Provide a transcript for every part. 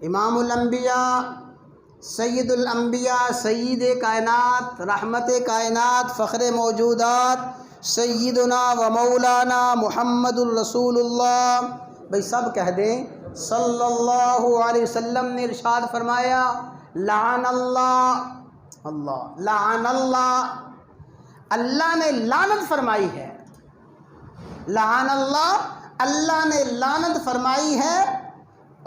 امام الانبیاء، سید الانبیاء، سید کائنات، رحمت کائنات، فخر موجودات، سیدنا و مولانا محمد الرسول اللہ، بھئی سب کہہ دیں صلی اللہ علیہ وسلم نے ارشاد فرمایا لعن اللہ، لعن اللہ، اللہ نے لعنت فرمائی ہے، لعن اللہ، اللہ نے لعنت فرمائی ہے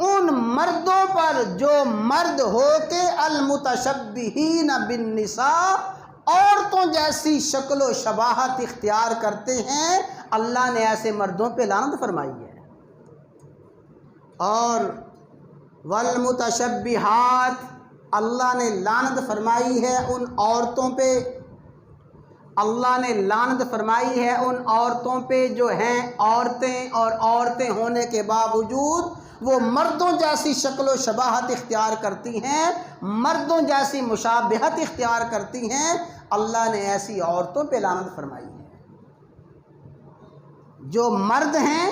ان مردوں پر جو مرد ہو کے المتشبہین بالنساء، عورتوں جیسی شکل و شباہت اختیار کرتے ہیں، اللہ نے ایسے مردوں پہ لعنت فرمائی ہے۔ اور والمتشبہات، اللہ نے لعنت فرمائی ہے ان عورتوں پہ، اللہ نے لعنت فرمائی ہے ان عورتوں پہ جو ہیں عورتیں، اور عورتیں ہونے کے باوجود وہ مردوں جیسی شکل و شباہت اختیار کرتی ہیں، مردوں جیسی مشابہت اختیار کرتی ہیں، اللہ نے ایسی عورتوں پہ لعنت فرمائی ہے۔ جو مرد ہیں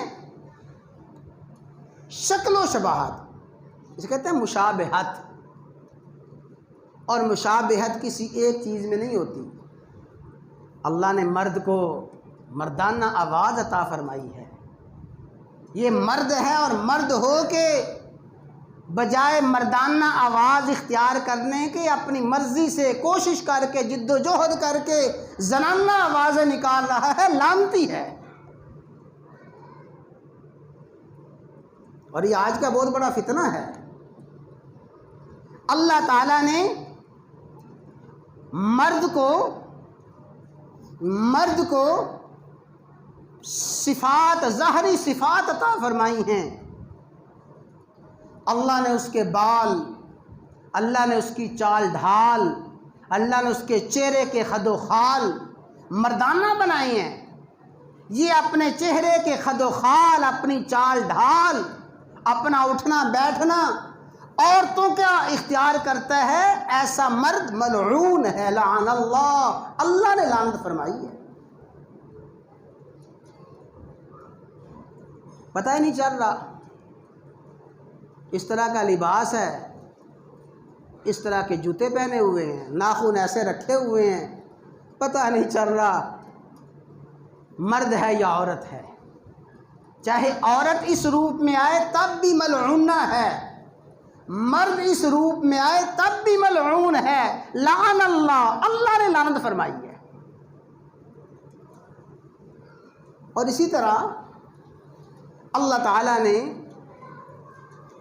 شکل و شباہت، اسے کہتے ہیں مشابہت، اور مشابہت کسی ایک چیز میں نہیں ہوتی۔ اللہ نے مرد کو مردانہ آواز عطا فرمائی ہے، یہ مرد ہے، اور مرد ہو کے بجائے مردانہ آواز اختیار کرنے کے اپنی مرضی سے کوشش کر کے جد و جہد کر کے زنانہ آوازیں نکال رہا ہے، لعنتی ہے۔ اور یہ آج کا بہت بڑا فتنہ ہے۔ اللہ تعالیٰ نے مرد کو صفات، ظاہری صفات عطا فرمائی ہیں۔ اللہ نے اس کے بال، اللہ نے اس کی چال ڈھال، اللہ نے اس کے چہرے کے خد و خال مردانہ بنائے ہیں۔ یہ اپنے چہرے کے خد و خال، اپنی چال ڈھال، اپنا اٹھنا بیٹھنا عورتوں کا اختیار کرتا ہے، ایسا مرد ملعون ہے، لعن اللہ، اللہ نے لعنت فرمائی ہے۔ پتہ ہی نہیں چل رہا، اس طرح کا لباس ہے، اس طرح کے جوتے پہنے ہوئے ہیں، ناخن ایسے رکھے ہوئے ہیں، پتہ نہیں چل رہا مرد ہے یا عورت ہے۔ چاہے عورت اس روپ میں آئے تب بھی ملعونہ ہے، مرد اس روپ میں آئے تب بھی ملعون ہے، لعن اللہ، اللہ نے لعنت فرمائی ہے۔ اور اسی طرح اللہ تعالیٰ نے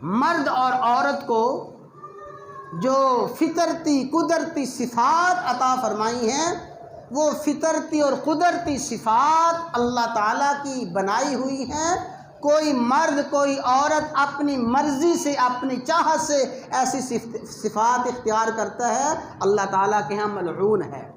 مرد اور عورت کو جو فطرتی قدرتی صفات عطا فرمائی ہیں، وہ فطرتی اور قدرتی صفات اللہ تعالیٰ کی بنائی ہوئی ہیں۔ کوئی مرد، کوئی عورت اپنی مرضی سے، اپنی چاہت سے ایسی صفات اختیار کرتا ہے، اللہ تعالیٰ کے ہاں ملعون ہے۔